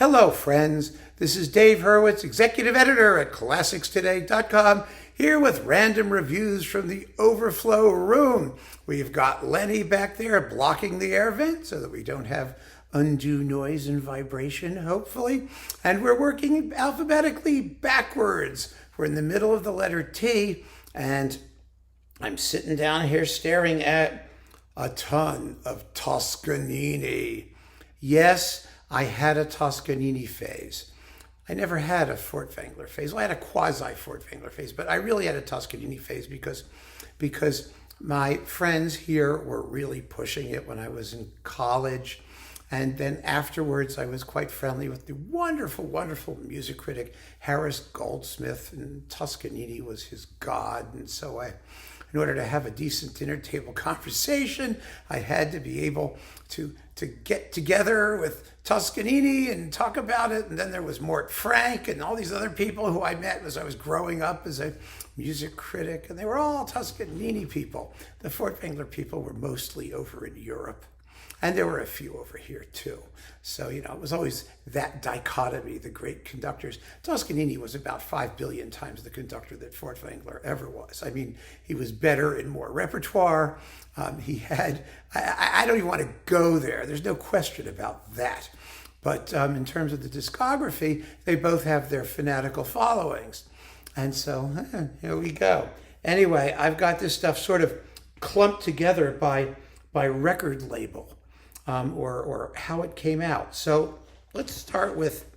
Hello, friends. This is Dave Hurwitz, executive editor at ClassicsToday.com, here with random reviews from the Overflow room. We've got Lenny back there blocking the air vent so that we don't have undue noise and vibration, hopefully. And we're working alphabetically backwards. We're in the middle of the letter T, and I'm sitting down here staring at a ton of Toscanini. Yes, I had a Toscanini phase. I never had a Furtwängler phase. Well, I had a quasi-Furtwängler phase, but I really had a Toscanini phase because my friends here were really pushing it when I was in college. And then afterwards, I was quite friendly with the wonderful, wonderful music critic Harris Goldsmith, and Toscanini was his god. And so in order to have a decent dinner table conversation, I had to be able to get together with Toscanini and talk about it. And then there was Mort Frank and all these other people who I met as I was growing up as a music critic. And they were all Toscanini people. The Furtwängler people were mostly over in Europe. And there were a few over here too. So, it was always that dichotomy, the great conductors. Toscanini was about 5 billion times the conductor that Furtwängler ever was. I mean, he was better in more repertoire. He had, I don't even want to go there. There's no question about that. But in terms of the discography, they both have their fanatical followings. And so, here we go. Anyway, I've got this stuff sort of clumped together by record label. Or how it came out. So let's start with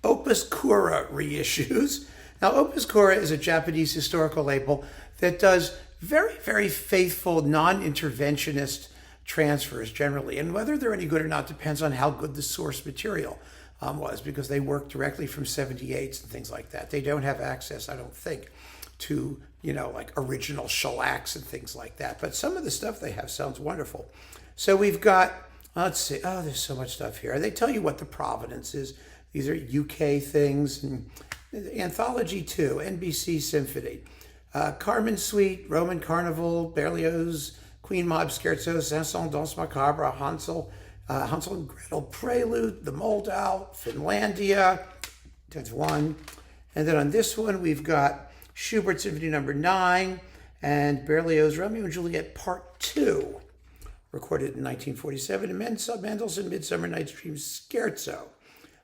Opus Kura reissues. Now, Opus Kura is a Japanese historical label that does very, very faithful, non-interventionist transfers generally. And whether they're any good or not depends on how good the source material was, because they work directly from 78s and things like that. They don't have access, I don't think, to, like original shellacs and things like that. But some of the stuff they have sounds wonderful. So we've got, let's see, there's so much stuff here. They tell you what the provenance is. These are UK things. And Anthology 2, NBC Symphony. Carmen Suite, Roman Carnival, Berlioz, Queen Maud Scherzo, Sanson, Danse Macabre, Hansel and Gretel Prelude, The Moldau, Finlandia. That's one. And then on this one, we've got Schubert Symphony No. 9 and Berlioz Romeo and Juliet Part 2. Recorded in 1947, and Mendelssohn Midsummer Night's Dream Scherzo.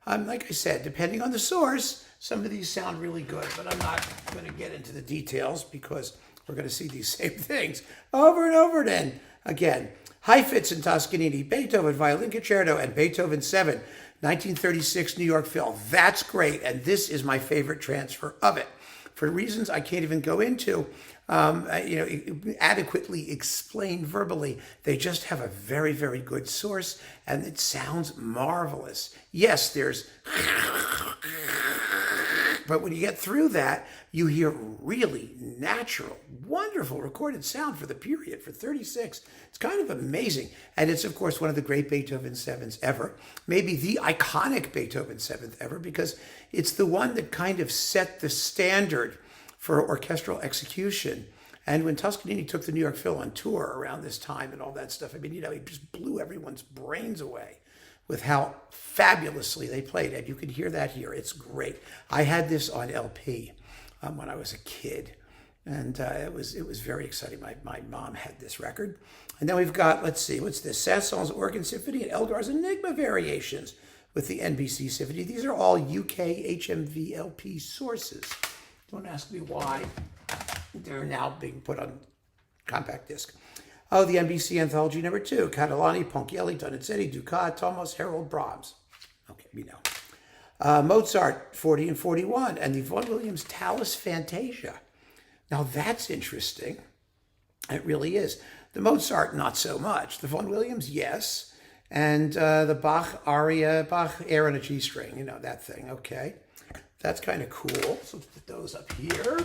Like I said, depending on the source, some of these sound really good, but I'm not going to get into the details because we're going to see these same things over and over again. Heifetz and Toscanini, Beethoven Violin Concerto, and Beethoven 7, 1936 New York Phil. That's great, and this is my favorite transfer of it. For reasons I can't even go into, adequately explained verbally. They just have a very, very good source, and it sounds marvelous. Yes, there's, but when you get through that, you hear really natural, wonderful recorded sound for the period, for 36. It's kind of amazing. And it's, of course, one of the great Beethoven 7s ever, maybe the iconic Beethoven 7th ever, because it's the one that kind of set the standard for orchestral execution. And when Toscanini took the New York Phil on tour around this time and all that stuff, I mean, he just blew everyone's brains away with how fabulously they played. And you can hear that here. It's great. I had this on LP when I was a kid. And it was very exciting. My mom had this record. And then we've got, let's see, what's this? Saint-Saëns Organ Symphony and Elgar's Enigma Variations with the NBC Symphony. These are all UK HMV LP sources. Don't ask me why they're now being put on compact disc. Oh, the NBC Anthology No. 2, Catalani, Ponchielli, Donizetti, Ducat, Thomas, Harold, Brahms. Okay, we know. Mozart, 40 and 41, and the Vaughan Williams Tallis Fantasia. Now that's interesting. It really is. The Mozart, not so much. The Vaughan Williams, yes. And the Bach aria, Bach air on a G string, that thing, okay. That's kind of cool. So let's put those up here.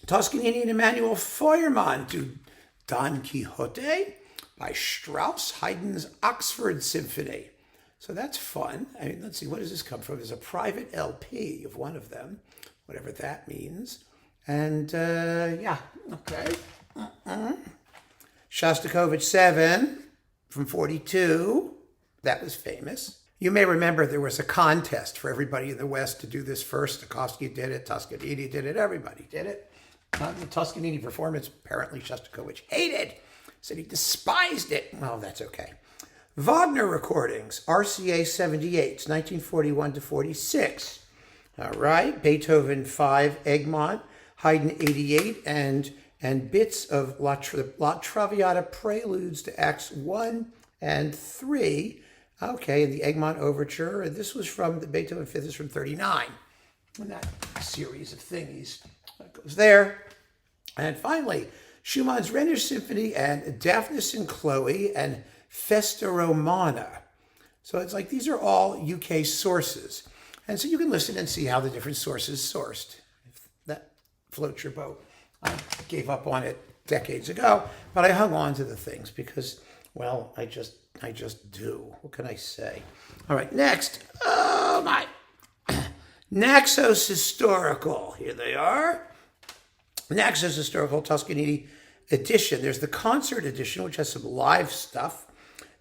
Toscanini and Emanuel Feuermann to Don Quixote by Strauss, Haydn's Oxford Symphony. So that's fun. I mean, let's see, what does this come from? There's a private LP of one of them, whatever that means. And yeah, okay. Shostakovich 7. from 42. That was famous. You may remember there was a contest for everybody in the West to do this first. Tchaikovsky did it, Toscanini did it, everybody did it. The Toscanini performance, apparently Shostakovich hated. Said he despised it. Well, that's okay. Wagner recordings, RCA 78, 1941 to 46. All right, Beethoven 5, Egmont, Haydn 88, and bits of La Traviata preludes to Acts 1 and 3. Okay, and the Egmont Overture, and this was from the Beethoven 5th is from 39. And that series of thingies that goes there. And finally, Schumann's Renner Symphony and Daphnis and Chloe and Festa Romana. So it's like these are all UK sources. And so you can listen and see how the different sources sourced. If that floats your boat. I gave up on it decades ago, but I hung on to the things because, well, I just do. What can I say? All right, next. Oh, my. Naxos Historical. Here they are. Naxos Historical Toscanini edition. There's the concert edition, which has some live stuff.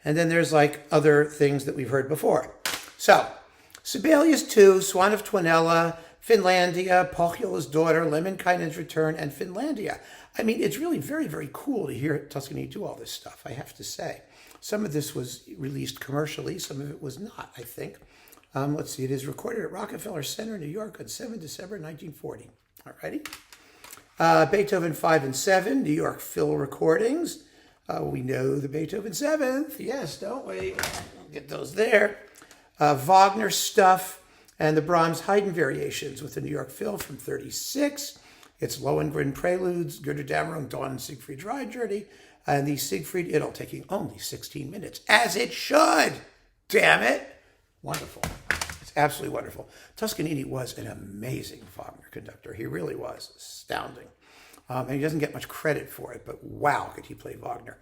And then there's like other things that we've heard before. So, Sibelius 2, Swan of Tuonela, Finlandia, Pohjola's Daughter, Lemminkainen's Return, and Finlandia. I mean, it's really very, very cool to hear Toscanini do all this stuff, I have to say. Some of this was released commercially, some of it was not, I think. Let's see, it is recorded at Rockefeller Center, New York on 7 December 1940. All righty. Beethoven 5 and 7, New York Phil Recordings. We know the Beethoven 7th, yes, don't we? We'll get those there. Wagner stuff and the Brahms Haydn variations with the New York Phil from 36. It's Lohengrin Preludes, Götterdämmerung, Dawn and Siegfried's Ride Journey, and the Siegfried Idyll taking only 16 minutes, as it should. Damn it. Wonderful. It's absolutely wonderful. Toscanini was an amazing Wagner conductor. He really was. Astounding. And he doesn't get much credit for it, but wow, could he play Wagner.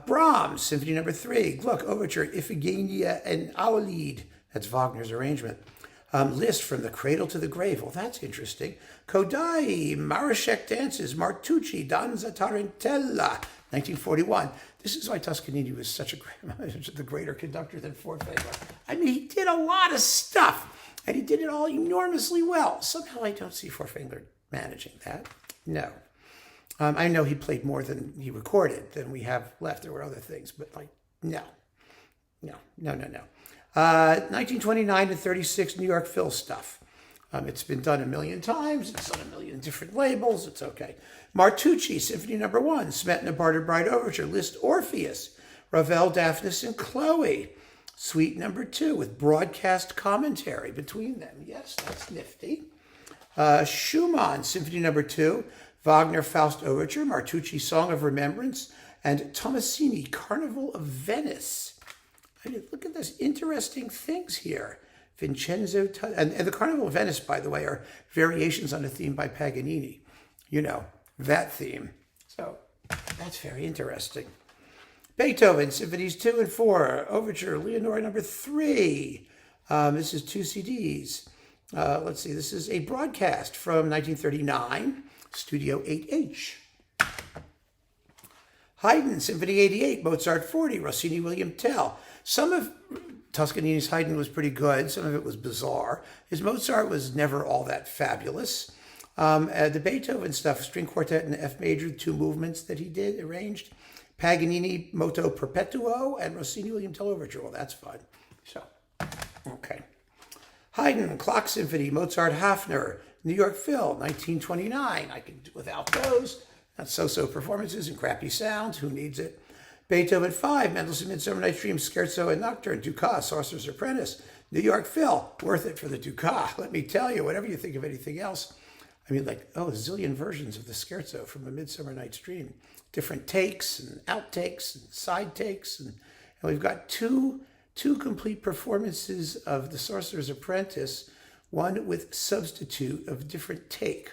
Brahms, Symphony No. 3, Gluck Overture, Iphigenia and Aulide. That's Wagner's arrangement. Liszt from the Cradle to the Grave. Well, that's interesting. Kodai, Marashek Dances, Martucci, Danza Tarantella, 1941. This is why Toscanini was such the greater conductor than Furtwängler. I mean, he did a lot of stuff, and he did it all enormously well. Somehow I don't see Furtwängler managing that. No. I know he played more than he recorded than we have left. There were other things, but like, no. 1929 to 36 New York Phil stuff. It's been done a million times. It's on a million different labels. It's okay. Martucci, Symphony No. 1, Smetana Barter Bride Overture, Liszt Orpheus, Ravel, Daphnis, and Chloe. Suite No. 2 with broadcast commentary between them. Yes, that's nifty. Schumann, Symphony No. 2, Wagner Faust Overture, Martucci Song of Remembrance, and Tomasini Carnival of Venice. I mean, look at this interesting things here. Vincenzo, and the Carnival of Venice, by the way, are variations on a theme by Paganini. You know, that theme. So that's very interesting. Beethoven, Symphonies 2 and 4, Overture, Leonore No. 3. This is 2 CDs. Let's see, this is a broadcast from 1939, Studio 8H. Haydn, Symphony 88, Mozart 40, Rossini, William Tell. Some of Toscanini's Haydn was pretty good. Some of it was bizarre. His Mozart was never all that fabulous. The Beethoven stuff, string quartet in F major, 2 movements that he did, arranged. Paganini, Moto Perpetuo, and Rossini, William Tell Overture. Well, that's fun. So, okay. Haydn, Clock Symphony, Mozart, Hafner, New York Phil, 1929. I can do without those. Not so-so performances and crappy sounds. Who needs it? Beethoven 5, Mendelssohn Midsummer Night's Dream, Scherzo and Nocturne, Dukas, Sorcerer's Apprentice, New York Phil. Worth it for the Dukas. Let me tell you, whatever you think of anything else. I mean, like, a zillion versions of the Scherzo from A Midsummer Night's Dream. Different takes and outtakes and side takes. And we've got two complete performances of The Sorcerer's Apprentice, one with substitute of different take.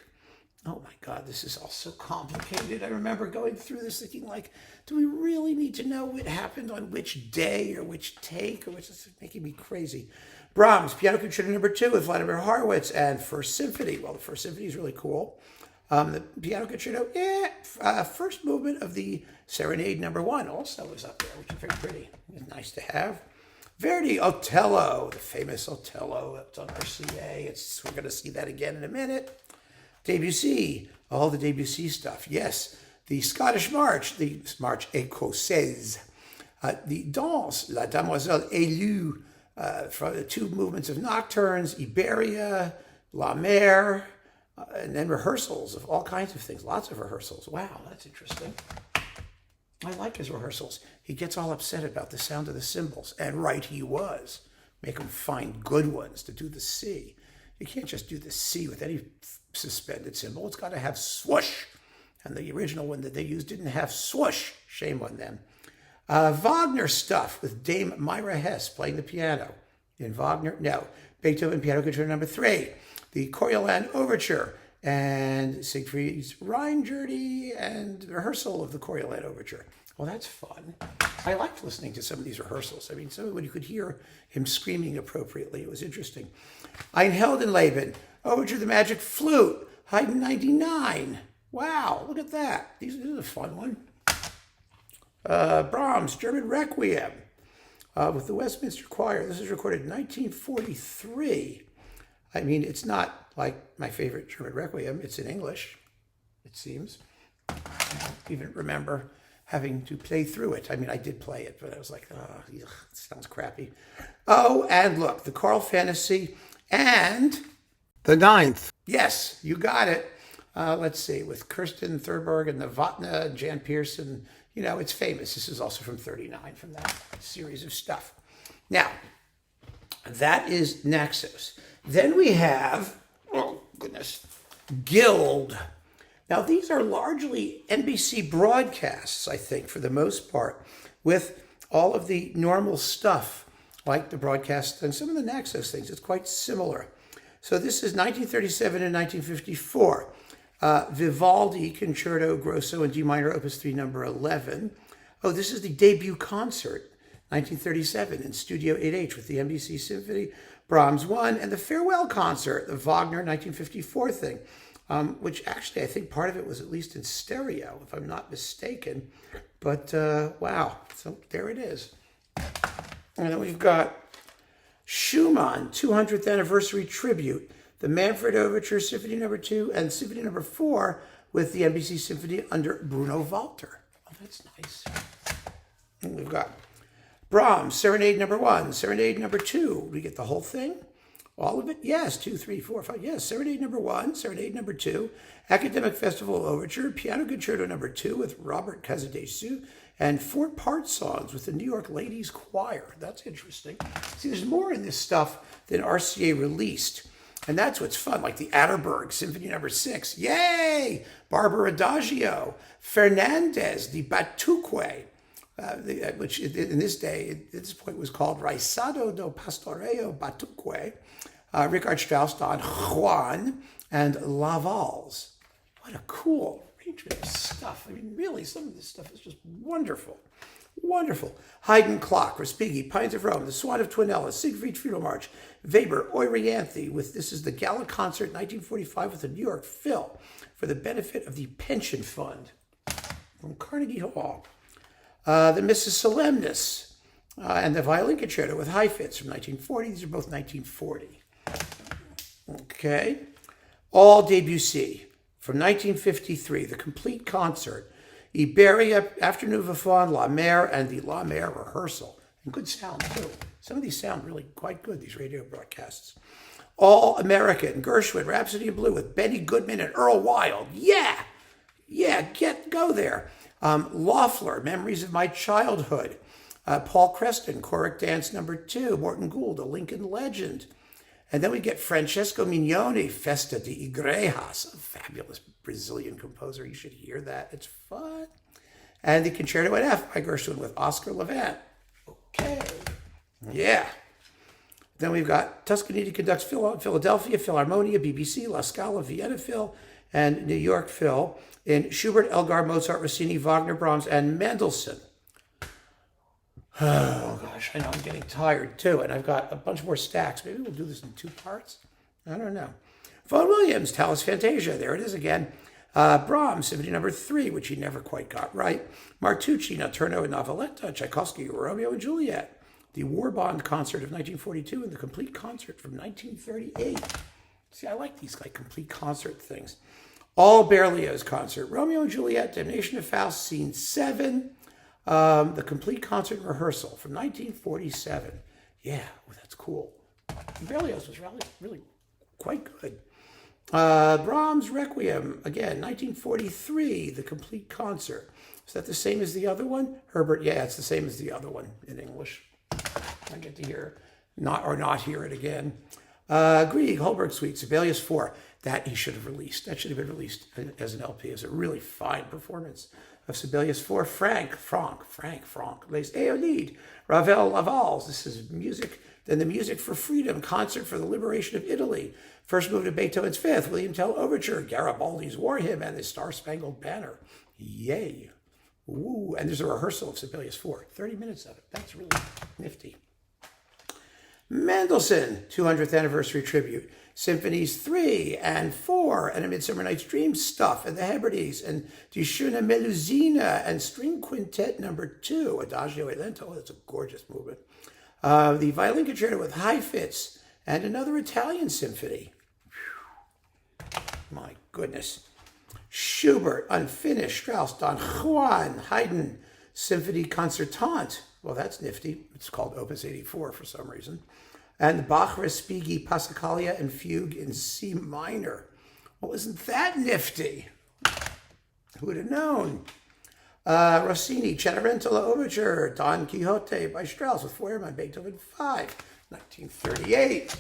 Oh my God, this is all so complicated. I remember going through this thinking, like, do we really need to know what happened on which day or which take, or which is making me crazy. Brahms, Piano Concerto No. 2 with Vladimir Horowitz, and First Symphony. Well, the First Symphony is really cool. The piano concerto, first movement of the Serenade No. 1 also was up there, which is very pretty. It's nice to have. Verdi, Otello, the famous Otello. It's on RCA. We're going to see that again in a minute. Debussy, all the Debussy stuff. Yes, the Scottish March, the March Écossaise. The Danse, La Demoiselle Élue, from the two movements of nocturnes, Iberia, La Mer, and then rehearsals of all kinds of things. Lots of rehearsals. Wow, that's interesting. I like his rehearsals. He gets all upset about the sound of the cymbals, and right he was. Make him find good ones to do the C. You can't just do the C with any suspended cymbal. It's got to have swoosh. And the original one that they used didn't have swoosh. Shame on them. Wagner stuff with Dame Myra Hess playing the piano. In Wagner, no. Beethoven Piano Concerto No. 3. The Coriolan Overture and Siegfried's Rhine Journey and rehearsal of the Coriolan Overture. Well, that's fun. I liked listening to some of these rehearsals. I mean, when you could hear him screaming appropriately, it was interesting. Ein Heldenleben, Overture to the Magic Flute, Haydn 99. Wow, look at that. This is a fun one. Brahms, German Requiem with the Westminster Choir. This is recorded in 1943. I mean, it's not like my favorite German Requiem. It's in English, it seems. I don't even remember having to play through it. I mean, I did play it, but I was like, oh, it sounds crappy. Oh, and look, the Choral Fantasy and the Ninth. Yes, you got it. Let's see, with Kirsten Thurberg and Novotna and Jan Pearson. You know, it's famous. This is also from 39, from that series of stuff. Now, that is Naxos. Then we have, oh goodness, Guild. Now, these are largely NBC broadcasts, I think, for the most part, with all of the normal stuff, like the broadcast and some of the Naxos things. It's quite similar. So this is 1937 and 1954. Vivaldi Concerto Grosso in D minor, Opus 3, number 11. Oh, this is the debut concert, 1937, in Studio 8H with the NBC Symphony, Brahms 1, and the farewell concert, the Wagner 1954 thing, which actually I think part of it was at least in stereo, if I'm not mistaken. But wow, so there it is. And then we've got Schumann 200th Anniversary Tribute, the Manfred Overture, Symphony No. 2, and Symphony No. 4 with the NBC Symphony under Bruno Walter. Oh, that's nice. And we've got Brahms, Serenade No. 1, Serenade No. 2. We get the whole thing? All of it? Yes, 2, 3, 4, 5. Yes, Serenade No. 1, Serenade No. 2, Academic Festival Overture, Piano Concerto No. 2 with Robert Casadesu, and 4 part songs with the New York Ladies Choir. That's interesting. See, there's more in this stuff than RCA released. And that's what's fun, like the Atterberg Symphony No. 6. Yay! Barbara Adagio. Fernandez, the Batuque, which in this day, at this point was called Raisado do Pastoreo Batuque. Richard Strauss, Don Juan, and La Valse. What a cool arrangement of stuff. I mean, really, some of this stuff is just wonderful. Wonderful. Haydn Clock, Respighi, Pines of Rome, The Swan of Twinella, Siegfried Funeral March, Weber, Euryanthe, this is the Gala Concert 1945 with the New York Phil for the benefit of the Pension Fund from Carnegie Hall. The Missa Solemnis and the Violin Concerto with Heifetz from 1940. These are both 1940. Okay. All Debussy from 1953, the complete concert. Iberia, Afternoon of Faun, La Mer, and the La Mer rehearsal. And good sound, too. Some of these sound really quite good, these radio broadcasts. All American, Gershwin, Rhapsody in Blue with Benny Goodman and Earl Wild. Yeah! Yeah, go there. Loeffler, Memories of My Childhood. Paul Creston, Choric Dance No. 2. Morton Gould, A Lincoln Legend. And then we get Francesco Mignoni, Festa de Igrejas, a fabulous Brazilian composer. You should hear that. It's fun. And the Concerto in F by Gershwin with Oscar Levant. Okay. Yeah. Then we've got Tuscanini conducts Philadelphia Philharmonia, BBC, La Scala, Vienna Phil, and New York Phil in Schubert, Elgar, Mozart, Rossini, Wagner, Brahms, and Mendelssohn. Oh, gosh, I know I'm getting tired, too, and I've got a bunch more stacks. Maybe we'll do this in 2 parts. I don't know. Vaughan Williams, Tallis Fantasia. There it is again. Brahms, Symphony Number 3, which he never quite got right. Martucci, Notturno and Noveletta. Tchaikovsky, Romeo and Juliet. The War Bond Concert of 1942 and the Complete Concert from 1938. See, I like these complete concert things. All Berlioz Concert. Romeo and Juliet, Damnation of Faust, Scene 7. The Complete Concert and Rehearsal from 1947. Yeah, well, that's cool. Berlioz was really quite good. Brahms Requiem, again, 1943, the Complete Concert. Is that the same as the other one? Herbert, yeah, it's the same as the other one in English. I get to hear not hear it again. Grieg, Holberg Suite, Sibelius 4. That he should have released. That should have been released as an LP. It's a really fine performance of Sibelius 4. Frank Franck, Les Aeolides, Ravel Laval's. This is music. Then the Music for Freedom, Concert for the Liberation of Italy. First movement of Beethoven's Fifth, William Tell Overture, Garibaldi's War Hymn, and the Star-Spangled Banner. Yay. Ooh, and there's a rehearsal of Sibelius 4. 30 minutes of it. That's really nifty. Mendelssohn, 200th Anniversary Tribute. Symphonies 3 and 4, and A Midsummer Night's Dream stuff, and the Hebrides, and Die Schöne Melusine, and String Quintet Number 2, Adagio e Lento. Oh, that's a gorgeous movement. The Violin Concerto with High Fits, and another Italian symphony. Whew. My goodness. Schubert, Unfinished, Strauss, Don Juan, Haydn, Symphony Concertante. Well, that's nifty. It's called Opus 84 for some reason. And Bach, Respighi, Passacaglia, and Fugue in C minor. Well, isn't that nifty? Who would have known? Rossini, Cenerentola Overture, Don Quixote by Strauss with Feuermann, Beethoven 5, 1938.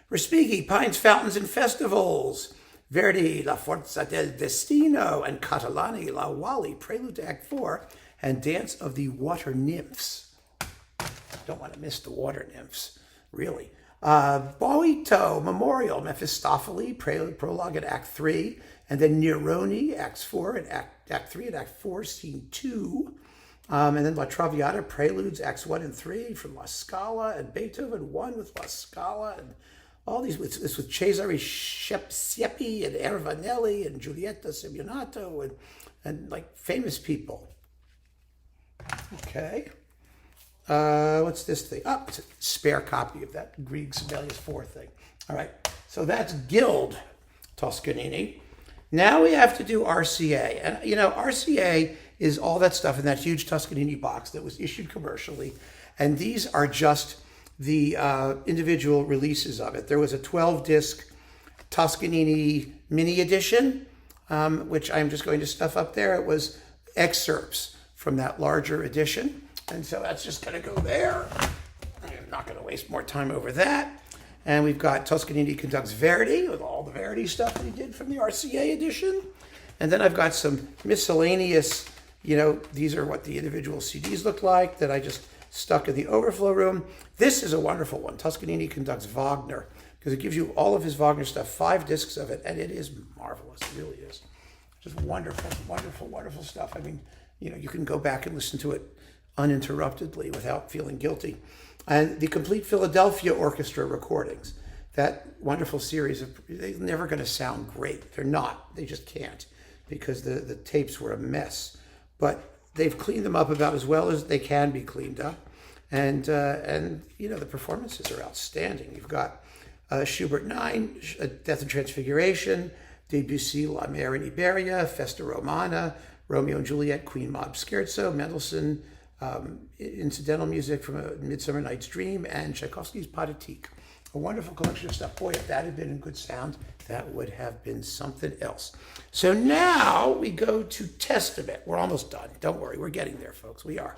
Respighi, Pines, Fountains, and Festivals. Verdi, La Forza del Destino, and Catalani, La Wally, Prelude to Act 4, and Dance of the Water Nymphs. Don't want to miss the water nymphs, really. Boito, Memorial, Mephistopheles, Prelude, Prologue, and Act 3, and then Neroni, Acts 4, and Act 3 and Act 4, Scene 2. And then La Traviata, Preludes, Acts 1 and 3 from La Scala, and Beethoven 1 with La Scala, and all these, this with Cesare Siepi and Ervanelli and Giulietta Simeonato and like famous people. Okay. What's this thing? Oh, it's a spare copy of that Grieg Sibelius 4 thing. All right. So that's Guild Toscanini. Now we have to do RCA. And, you know, RCA is all that stuff in that huge Toscanini box that was issued commercially. And these are just the individual releases of it. There was a 12-disc Toscanini mini edition, which I'm just going to stuff up there. It was excerpts from that larger edition. And so that's just going to go there. I'm not going to waste more time over that. And we've got Toscanini Conducts Verdi with all the Verdi stuff that he did from the RCA edition. And then I've got some miscellaneous, you know, these are what the individual CDs look like that I just stuck in the overflow room. This is a wonderful one, Toscanini Conducts Wagner, because it gives you all of his Wagner stuff, 5 discs of it, and it is marvelous. It really is. Just wonderful, wonderful, wonderful stuff. I mean, you know, you can go back and listen to it uninterruptedly without feeling guilty. And the Complete Philadelphia Orchestra Recordings, that wonderful series of, they're never going to sound great. They're not. They just can't, because the tapes were a mess. But they've cleaned them up about as well as they can be cleaned up. And you know, the performances are outstanding. You've got Schubert 9, Death and Transfiguration, Debussy, La Mer in Iberia, Festa Romana, Romeo and Juliet, Queen Mab Scherzo, Mendelssohn, incidental music from A Midsummer Night's Dream, and Tchaikovsky's Pathetique. A wonderful collection of stuff. Boy, if that had been in good sound, that would have been something else. So now we go to Testament. We're almost done. Don't worry, we're getting there, folks. We are.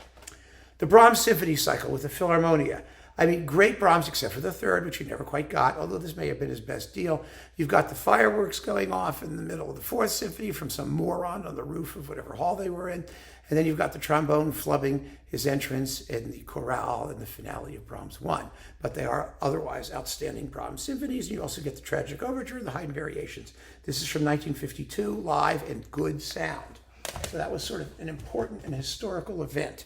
The Brahms Symphony Cycle with the Philharmonia. I mean, great Brahms, except for the third, which he never quite got, although this may have been his best deal. You've got the fireworks going off in the middle of the fourth symphony from some moron on the roof of whatever hall they were in. And then you've got the trombone flubbing his entrance in the chorale in the finale of Brahms 1. But they are otherwise outstanding Brahms symphonies. And you also get the Tragic Overture and the Haydn Variations. This is from 1952, live and good sound. So that was sort of an important and historical event.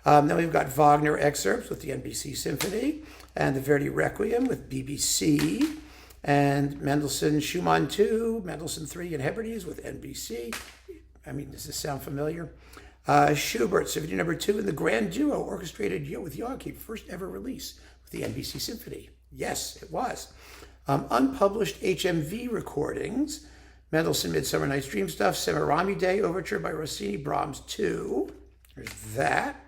Then we've got Wagner excerpts with the NBC Symphony and the Verdi Requiem with BBC. And Mendelssohn Schumann 2, Mendelssohn 3 in Hebrides with NBC. I mean, does this sound familiar? Schubert, Symphony No. 2 in the Grand Duo, orchestrated with Joachim, first ever release with the NBC Symphony. Yes, it was. Unpublished HMV recordings, Mendelssohn Midsummer Night's Dream Stuff, Semiramide Overture by Rossini, Brahms 2. There's that.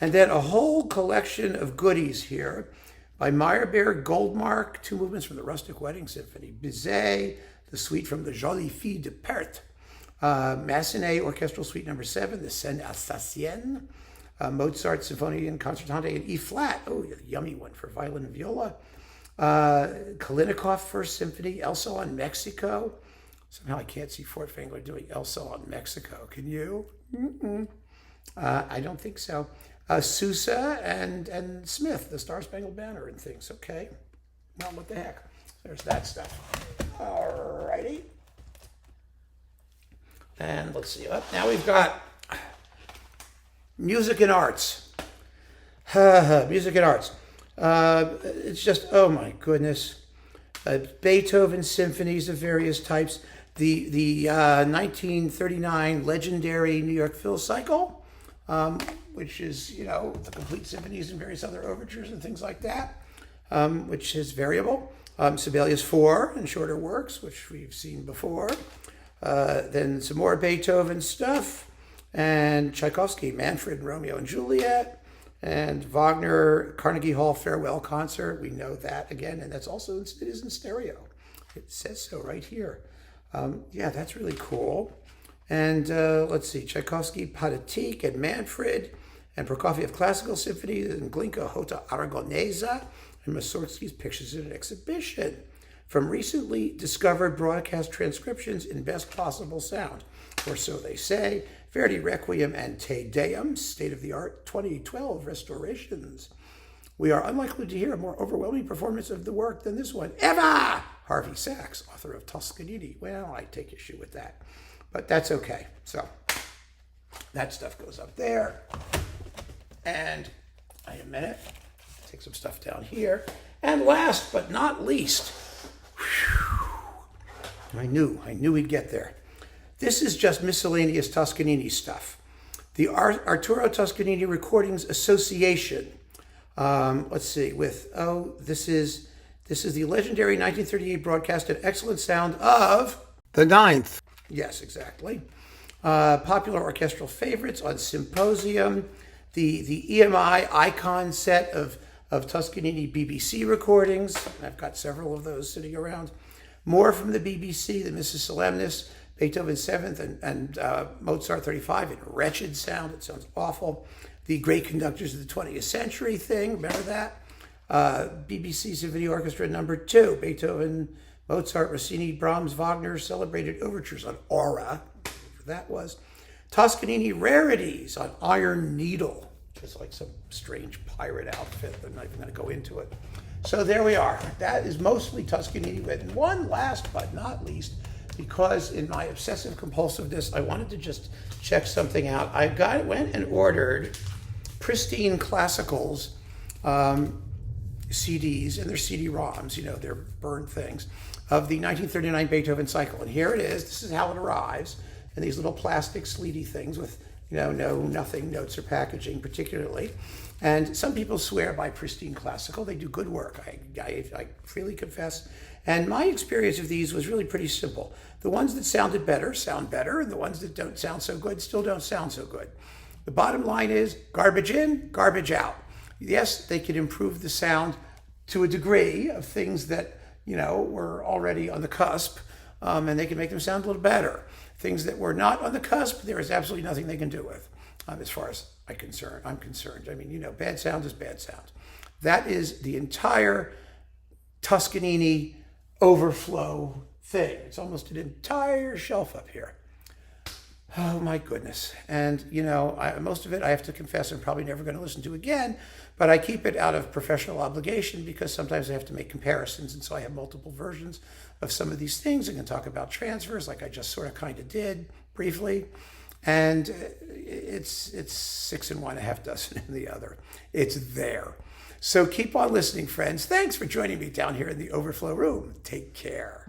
And then a whole collection of goodies here by Meyerbeer, Goldmark, 2 movements from the Rustic Wedding Symphony, Bizet, the suite from the Jolie Fille de Perthes, Massenet Orchestral Suite No. 7, the Scène Alsacienne, Mozart Symphony and Concertante in E flat, oh, a yummy one for violin and viola, Kalinikov First Symphony, Elsa on Mexico. Somehow I can't see Fort Fangler doing Elsa on Mexico. Can you? I don't think so. Sousa and Smith, the Star Spangled Banner and things. Okay. Well, what the heck? There's that stuff. All righty. And let's see. Now we've got music and arts. Music and arts. It's just, oh my goodness. Beethoven symphonies of various types. The 1939 legendary New York Phil cycle, which is, the complete symphonies and various other overtures and things like that, which is variable. Sibelius 4 and shorter works, which we've seen before. Then some more Beethoven stuff, and Tchaikovsky, Manfred, Romeo and Juliet, and Wagner, Carnegie Hall Farewell Concert. We know that again, and that's also, it is in stereo. It says so right here. Yeah, that's really cool. And let's see, Tchaikovsky, Pathetique, and Manfred, and Prokofiev Classical Symphony, and Glinka, Hota Aragonesa, and Mussorgsky's Pictures in an Exhibition, from recently discovered broadcast transcriptions in best possible sound, or so they say. Verdi Requiem and Te Deum, state-of-the-art 2012 restorations. We are unlikely to hear a more overwhelming performance of the work than this one. Eva! Harvey Sachs, author of Toscanini. Well, I take issue with that, but that's okay. So that stuff goes up there. And wait a minute, take some stuff down here. And last but not least, I knew we'd get there. This is just miscellaneous Toscanini stuff. The Arturo Toscanini Recordings Association. Let's see. This is the legendary 1938 broadcast of excellent sound of the Ninth. Yes, exactly. Popular orchestral favorites on Symposium. The EMI icon set of Toscanini BBC recordings. I've got several of those sitting around. More from the BBC, the Mrs. Solemnis, Beethoven 7th, and Mozart 35 in wretched sound. It sounds awful. The Great Conductors of the 20th Century thing, remember that? BBC Symphony Orchestra No. 2, Beethoven, Mozart, Rossini, Brahms, Wagner, celebrated overtures on Aura, whatever that was. Toscanini Rarities on Iron Needle, just like some strange pirate outfit. I'm not even going to go into it. So there we are. That is mostly Toscanini. And one last but not least, because in my obsessive compulsiveness, I wanted to just check something out. I went and ordered Pristine Classicals CDs, and they're CD-ROMs, they're burned things, of the 1939 Beethoven cycle. And here it is. This is how it arrives in these little plastic sleety things with, nothing, notes or packaging particularly. And some people swear by Pristine Classical. They do good work, I freely confess. And my experience of these was really pretty simple. The ones that sounded better sound better, and the ones that don't sound so good still don't sound so good. The bottom line is garbage in, garbage out. Yes, they could improve the sound to a degree of things that, were already on the cusp, and they can make them sound a little better. Things that were not on the cusp, there is absolutely nothing they can do with, as far as I'm concerned. I mean, bad sound is bad sound. That is the entire Toscanini Overflow thing. It's almost an entire shelf up here. Oh my goodness. And most of it I have to confess I'm probably never going to listen to again, but I keep it out of professional obligation because sometimes I have to make comparisons, and so I have multiple versions of some of these things. I can talk about transfers like I just sort of kind of did briefly, and it's 6 in one, a half dozen in the other. It's there. So keep on listening, friends. Thanks for joining me down here in the Overflow room. Take care.